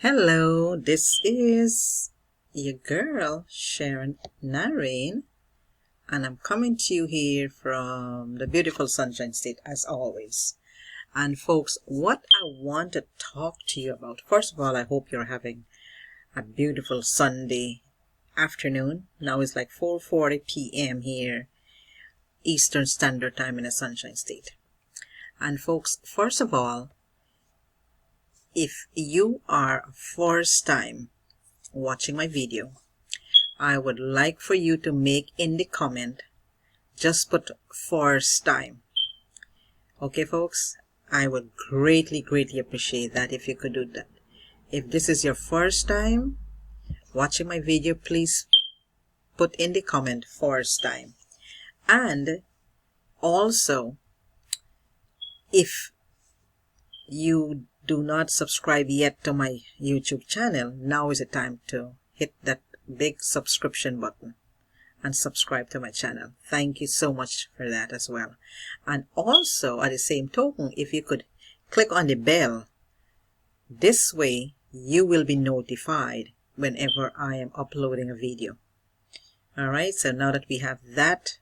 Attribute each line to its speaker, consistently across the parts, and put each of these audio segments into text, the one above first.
Speaker 1: Hello, this is your girl, Sharon Naraine, and I'm coming to you here from the beautiful Sunshine State as always. And folks, what I want to talk to you about, first of all, I hope you're having a beautiful Sunday afternoon. Now it's like 4:40 p.m. here, Eastern Standard Time in the Sunshine State. And folks, first of all, if you are first time watching my video, I would like for you to make in the comment, just put first time. Okay, folks? I would greatly appreciate that if you could do that. If this is your first time watching my video, please put in the comment first time. And also, if you do not subscribe yet to my YouTube channel, now is the time to hit that big subscription button and subscribe to my channel. Thank you so much for that as well. And also, at the same token, if you could click on the bell, this way you will be notified whenever I am uploading a video. Alright, so now that we have that,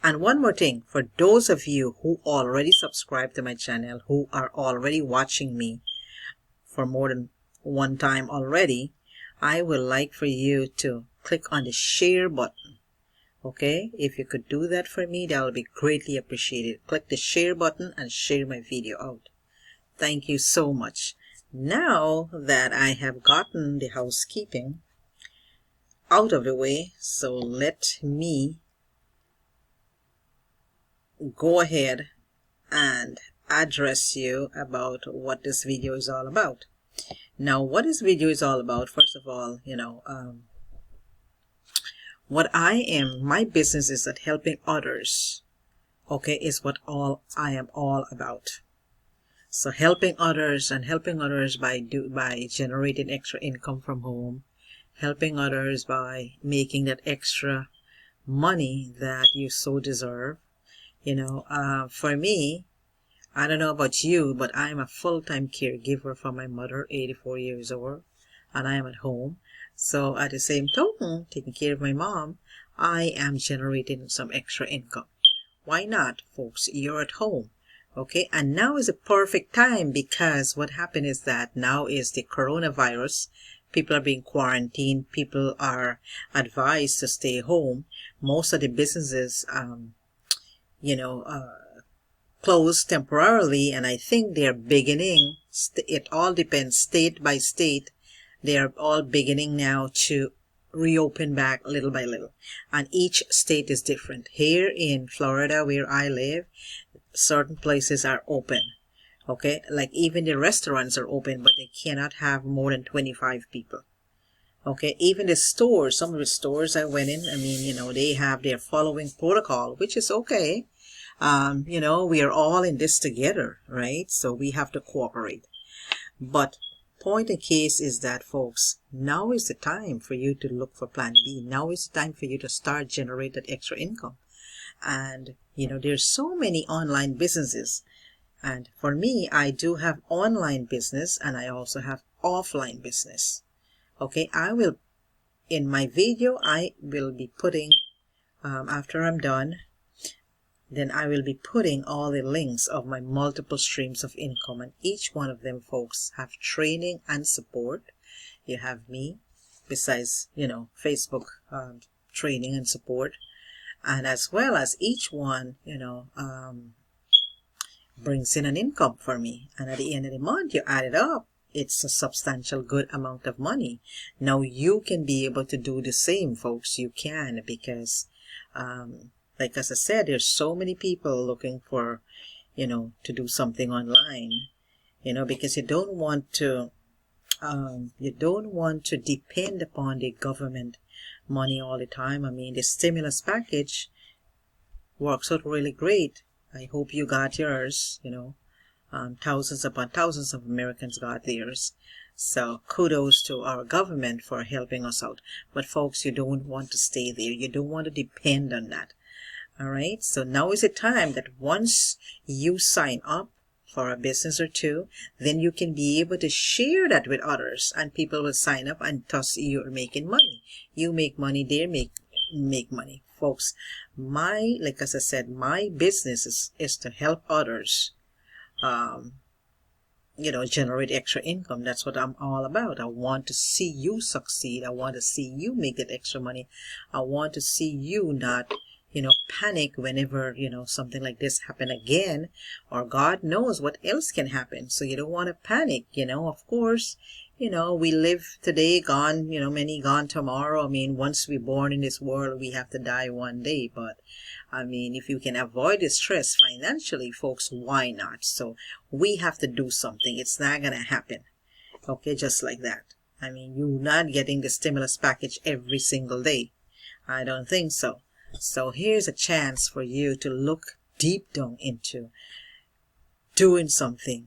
Speaker 1: and one more thing, for those of you who already subscribe to my channel, who are already watching me for more than one time already, I would like for you to click on the share button. Okay, if you could do that for me, that will be greatly appreciated. Click the share button and share my video out. Thank you so much. Now that I have gotten the housekeeping out of the way, so let me go ahead and address you about what this video is all about. Now, what this video is all about, first of all, my business is that helping others, okay, is what I am all about. So helping others by generating extra income from home, helping others by making that extra money that you so deserve. For me, I don't know about you, but I'm a full-time caregiver for my mother, 84 years old, and I am at home. So at the same token, taking care of my mom, I am generating some extra income. Why not, folks? You're at home. Okay, and now is a perfect time, because what happened is that now is the coronavirus. People are being quarantined. People are advised to stay home. Most of the businesses, closed temporarily, and I think they're beginning, it all depends state by state, they're all beginning now to reopen back little by little, and each state is different. Here in Florida, where I live, certain places are open, okay, like even the restaurants are open, but they cannot have more than 25 people. Okay, even the stores, some of the stores I went in, they have their following protocol, which is okay. We are all in this together, right? So we have to cooperate. But point in case is that, folks, now is the time for you to look for plan B. Now is the time for you to start generating extra income. And, there's so many online businesses. And for me, I do have online business, and I also have offline business. Okay, in my video, I will be putting, after I'm done, then I will be putting all the links of my multiple streams of income, and each one of them, folks, have training and support. You have me, besides, Facebook training and support, and as well as each one, brings in an income for me, and at the end of the month, you add it up, it's a substantial good amount of money. Now you can be able to do the same, folks. You can, because like as I said, there's so many people looking for, to do something online, because you don't want to depend upon the government money all the time. The stimulus package works out really great. I hope you got yours, thousands upon thousands of Americans got theirs. So kudos to our government for helping us out. But folks, you don't want to stay there. You don't want to depend on that. All right, so now is the time that once you sign up for a business or two, then you can be able to share that with others, and people will sign up, and thus you're making money. You make money, they make money. Folks, like as I said, my business is to help others generate extra income. That's what I'm all about. I want to see you succeed. I want to see you make that extra money. I want to see you not panic whenever something like this happen again, or God knows what else can happen. So you don't want to panic. Of course, we live today, gone, many gone tomorrow. I mean, once we're born in this world, we have to die one day. But I mean, if you can avoid the stress financially, folks, why not? So we have to do something. It's not gonna happen, okay, just like that. I mean, you're not getting the stimulus package every single day. I don't think so. So here's a chance for you to look deep down into doing something,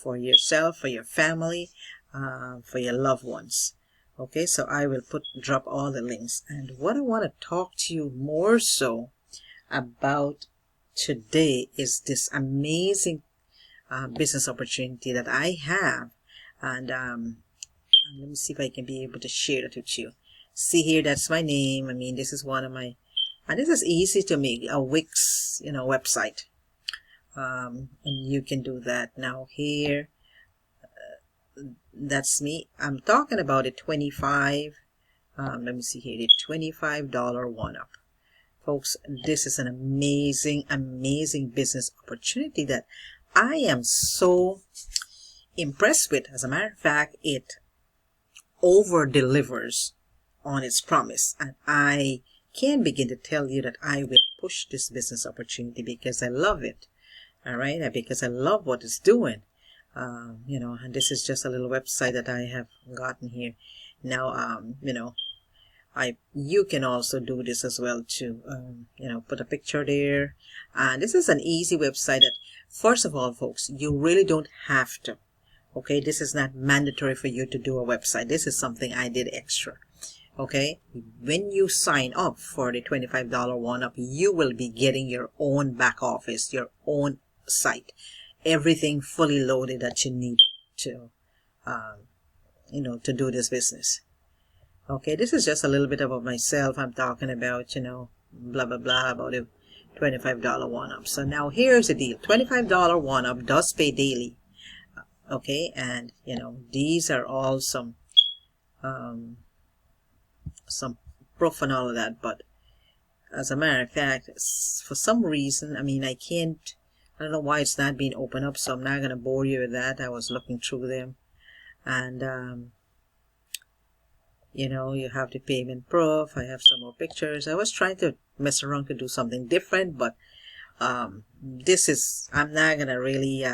Speaker 1: for yourself, for your family, for your loved ones. Okay, so I will drop all the links. And what I want to talk to you more so about today is this amazing business opportunity that I have. And let me see if I can be able to share that with you. See here, that's my name. I mean, this is one of my, and this is easy to make, a Wix, website. And you can do that now here. That's me. I'm talking about a 25, let me see here, the $25 1Up. Folks, this is an amazing business opportunity that I am so impressed with. As a matter of fact, it over delivers on its promise, and I can't begin to tell you that I will push this business opportunity because I love it. All right, because I love what it's doing. And this is just a little website that I have gotten here. Now, you can also do this as well too. Put a picture there. And this is an easy website that, first of all, folks, you really don't have to. Okay, this is not mandatory for you to do a website. This is something I did extra. Okay, when you sign up for the $25 1Up, you will be getting your own back office, your own site, everything fully loaded that you need to, to do this business. Okay, this is just a little bit about myself. I'm talking about, blah, blah, blah, about the $25 1Up. So now here's the deal. $25 1Up does pay daily. Okay, and, these are all some proof and all of that. But as a matter of fact, for some reason, I mean, I don't know why it's not being opened up, so I'm not going to bore you with that. I was looking through them. And, you have the payment proof. I have some more pictures. I was trying to mess around to do something different, but I'm not going to really,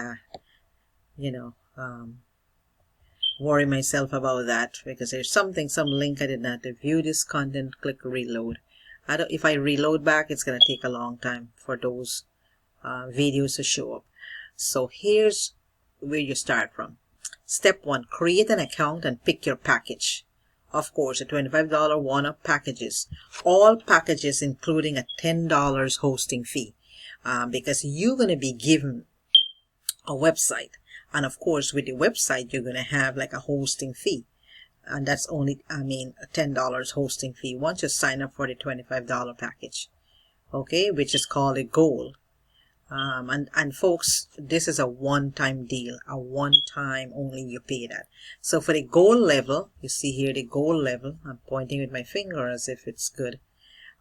Speaker 1: worry myself about that, because there's some link I did not view this content, click reload. If I reload back, it's going to take a long time for those videos to show up. So here's where you start from. Step 1, create an account and pick your package. Of course, the $25 1Up packages, all packages including a $10 hosting fee, because you're going to be given a website, and of course with the website you're going to have like a hosting fee, and that's only, a $10 hosting fee once you sign up for the $25 package, okay, which is called a gold. And folks, this is a one-time deal, a one-time only you pay that. So for the gold level, you see here the gold level, I'm pointing with my finger as if it's good.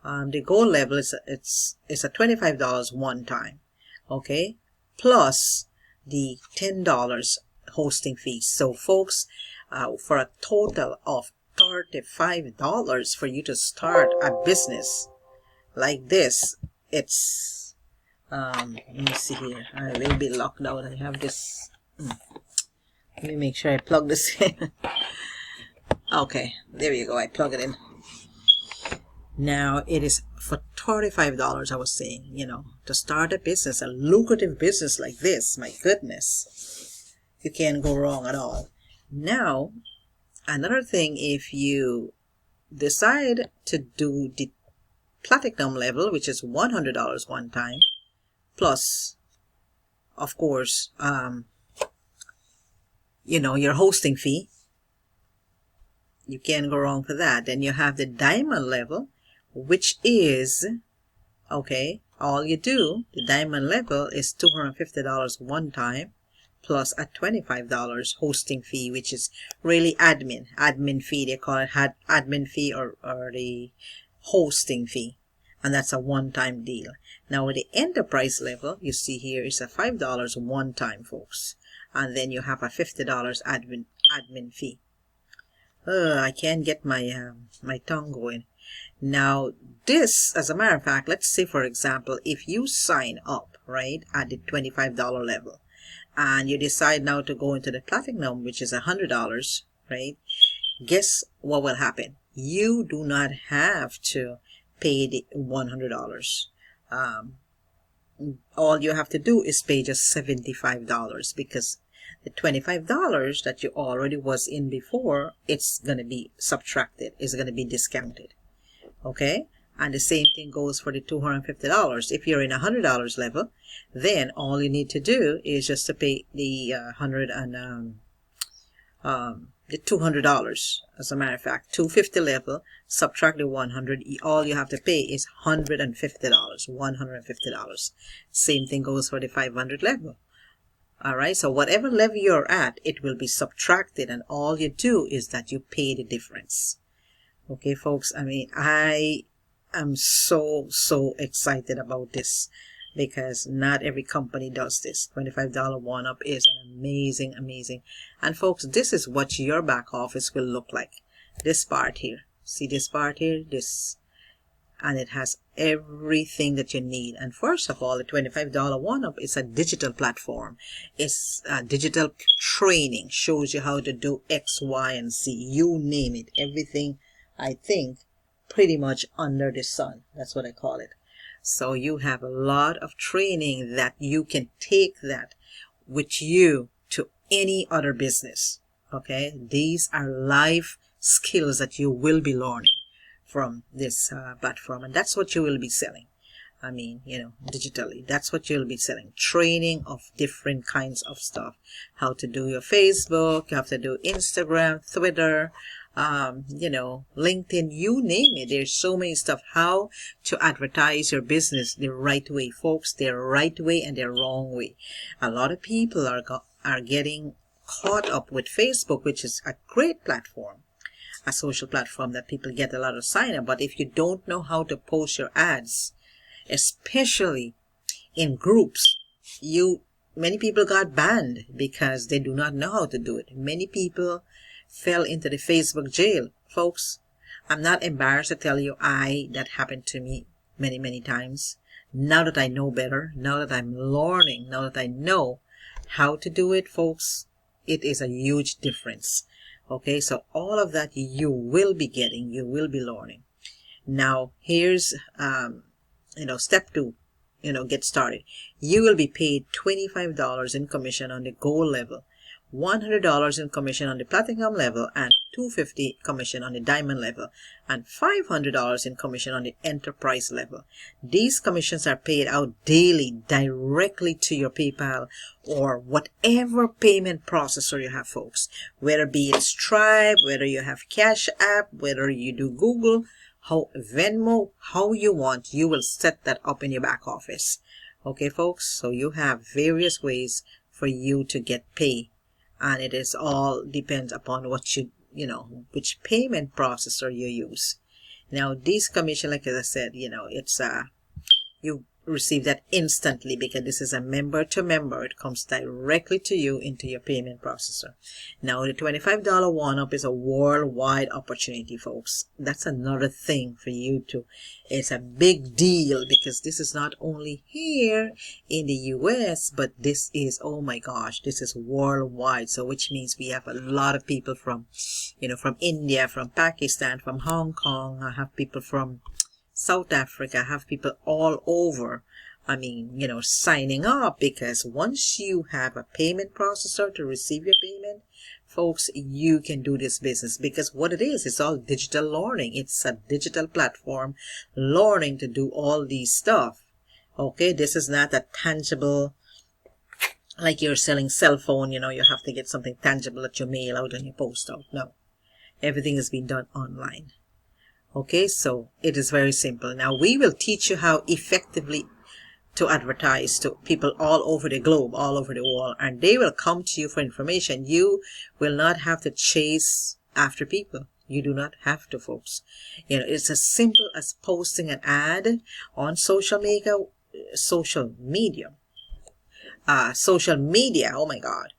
Speaker 1: The gold level is it's a $25 one time, okay, plus the $10 hosting fee. So folks, for a total of $35 for you to start a business like this, it's let me see here. I will be locked out. I have this. Let me make sure I plug this in. Okay, there you go. I plug it in. Now it is for $35. I was saying, to start a business, a lucrative business like this. My goodness, you can't go wrong at all. Now, another thing, if you decide to do the platinum level, which is $100 one time, plus of course, your hosting fee. You can't go wrong for that. Then you have the diamond level, which is, okay, all you do, the diamond level is $250 one time, plus a $25 hosting fee, which is really admin fee. They call it admin fee or the hosting fee. And that's a one-time deal. Now with the enterprise level, you see here is a $5 one time, folks. And then you have a $50 admin fee. I can't get my my tongue going. Now this, as a matter of fact, let's say for example, if you sign up, right, at the $25 level, and you decide now to go into the platinum, which is $100, right, guess what will happen? You do not have to pay the $100. All you have to do is pay just $75, because the $25 that you already was in before, it's going to be subtracted. It's going to be discounted. Okay? And the same thing goes for the $250. If you're in $100 level, then all you need to do is just to pay the the $200. As a matter of fact, $250 level, subtract the $100. All you have to pay is $150. $150. Same thing goes for the $500 level. Alright, so whatever level you're at, it will be subtracted, and all you do is that you pay the difference. Okay, folks, I mean, I am so excited about this, because not every company does this. $25 1Up is an amazing. And folks, this is what your back office will look like. This part here. See this part here? This. And it has everything that you need. And first of all, the $25 1Up is a digital platform. It's a digital training. Shows you how to do X, Y, and Z. You name it. Everything, I think, pretty much under the sun. That's what I call it. So you have a lot of training that you can take that with you to any other business. Okay? These are life skills that you will be learning from this platform, and that's what you will be selling. I mean, digitally, that's what you'll be selling. Training of different kinds of stuff. How to do your Facebook, you have to do Instagram, Twitter, LinkedIn, you name it. There's so many stuff. How to advertise your business the right way, folks. The right way and the wrong way. A lot of people are getting caught up with Facebook, which is a great platform, a social platform that people get a lot of sign up. But if you don't know how to post your ads, especially in groups, many people got banned because they do not know how to do it. Many people fell into the Facebook jail, folks. I'm not embarrassed to tell you that happened to me many times. Now that I know better, now that I'm learning, now that I know how to do it, folks, it is a huge difference. Okay, so all of that you will be getting, you will be learning. Now, here's, step 2, get started. You will be paid $25 in commission on the gold level, $100 in commission on the platinum level, and $250 commission on the diamond level, and $500 in commission on the enterprise level. These commissions are paid out daily directly to your PayPal or whatever payment processor you have, folks. Whether be it Stripe, whether you have Cash App, whether you do Google, Venmo, how you want, you will set that up in your back office. Okay, folks, so you have various ways for you to get paid. And it is all depends upon what which payment processor you use. Now, this commission, like I said, it's you receive that instantly because this is a member to member. It comes directly to you into your payment processor. Now, the $25 1Up is a worldwide opportunity, folks. That's another thing for you to. It's a big deal because this is not only here in the US, but this is, oh my gosh, this is worldwide. So which means we have a lot of people from, from India, from Pakistan, from Hong Kong. I have people from South Africa, have people all over, signing up, because once you have a payment processor to receive your payment, folks, you can do this business, because what it is, it's all digital learning. It's a digital platform learning to do all these stuff. Okay, this is not a tangible like you're selling cell phone, you have to get something tangible that you mail out and you post out. No, everything is being done online. Okay, so it is very simple. Now we will teach you how effectively to advertise to people all over the globe, all over the world, and they will come to you for information. You will not have to chase after people. You do not have to, folks. It's as simple as posting an ad on social media. Oh my God.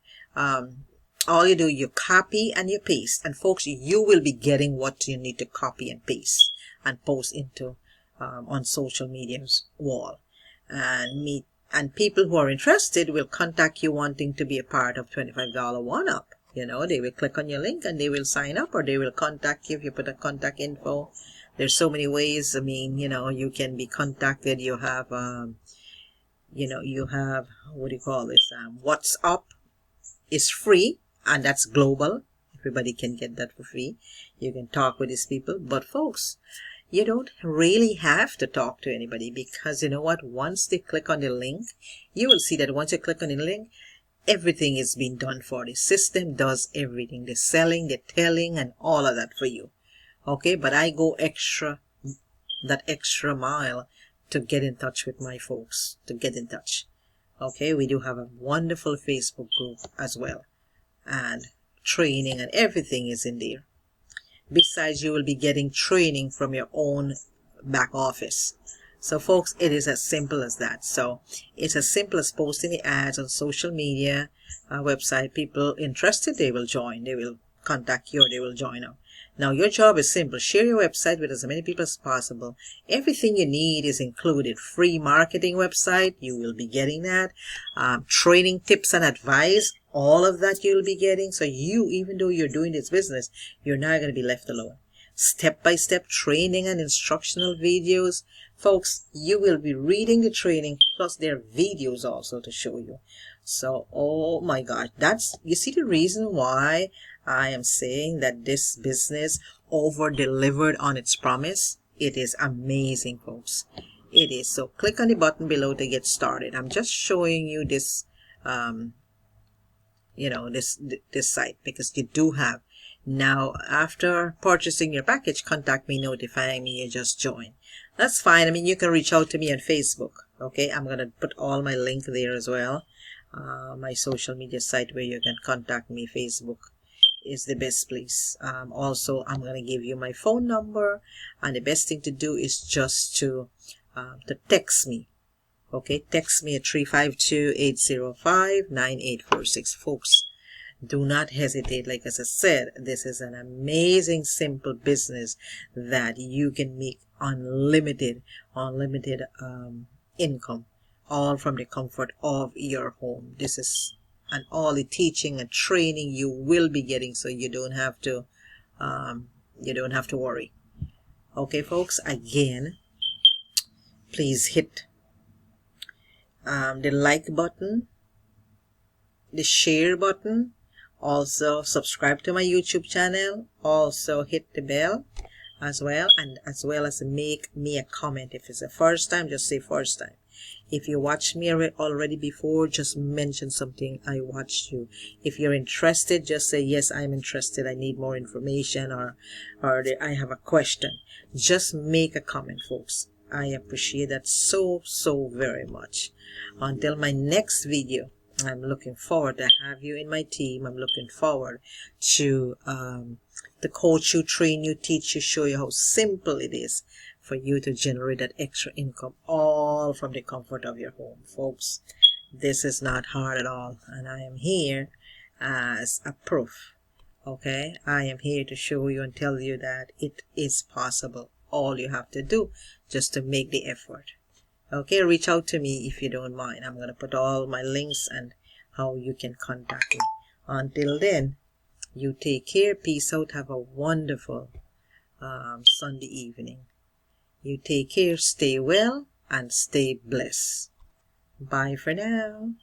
Speaker 1: All you do, you copy and you paste, and folks, you will be getting what you need to copy and paste and post into on social media's wall. And people who are interested will contact you wanting to be a part of $25 1Up. They will click on your link and they will sign up, or they will contact you if you put a contact info. There's so many ways. You can be contacted. You have, what do you call this? WhatsApp is free, and that's global. Everybody can get that for free. You can talk with these people. But folks, you don't really have to talk to anybody, because you know what? Once they click on the link, you will see that once you click on the link, everything is being done for. The system does everything. The selling, the telling, and all of that for you. Okay, but I go that extra mile to get in touch with my folks, to get in touch. Okay, we do have a wonderful Facebook group as well. And training and everything is in there. Besides, you will be getting training from your own back office. So folks, it is as simple as that. So it's as simple as posting the ads on social media website. People interested, they will join. They will contact you, or they will join up. Now your job is simple. Share your website with as many people as possible. Everything you need is included. Free marketing website, you will be getting that. Training tips and advice, all of that you will be getting. So you, even though you're doing this business, you're not going to be left alone. Step-by-step training and instructional videos. Folks, you will be reading the training, plus there are videos also to show you. So, oh my gosh, you see the reason why I am saying that this business over-delivered on its promise. It is amazing, folks. It is. So click on the button below to get started. I'm just showing you this, this site, because you do have. Now, after purchasing your package, contact me notifying me you just joined. That's fine. You can reach out to me on Facebook. Okay, I'm going to put all my link there as well. My social media site where you can contact me. Facebook is the best place. Also, I'm going to give you my phone number, and the best thing to do is just to text me. Okay, text me at 352-805-9846. Folks, do not hesitate. Like as I said, this is an amazing, simple business that you can make unlimited income, all from the comfort of your home. This is, and all the teaching and training you will be getting, so you don't have to worry. Okay, folks, again, please hit the like button, the share button. Also, subscribe to my YouTube channel. Also, hit the bell as well, and as well as make me a comment. If it's the first time, just say first time. If you watched me already before, just mention something. I watched you. If you're interested, just say, yes, I'm interested. I need more information, or I have a question. Just make a comment, folks. I appreciate that so very much. Until my next video, I'm looking forward to have you in my team. I'm looking forward to coach you, train you, teach you, show you how simple it is for you to generate that extra income, all from the comfort of your home. Folks, this is not hard at all, and I am here as a proof. Okay, I am here to show you and tell you that it is possible. All you have to do just to make the effort. Okay, reach out to me if you don't mind. I'm going to put all my links and how you can contact me. Until then, you take care. Peace out. Have a wonderful Sunday evening. You take care. Stay well and stay blessed. Bye for now.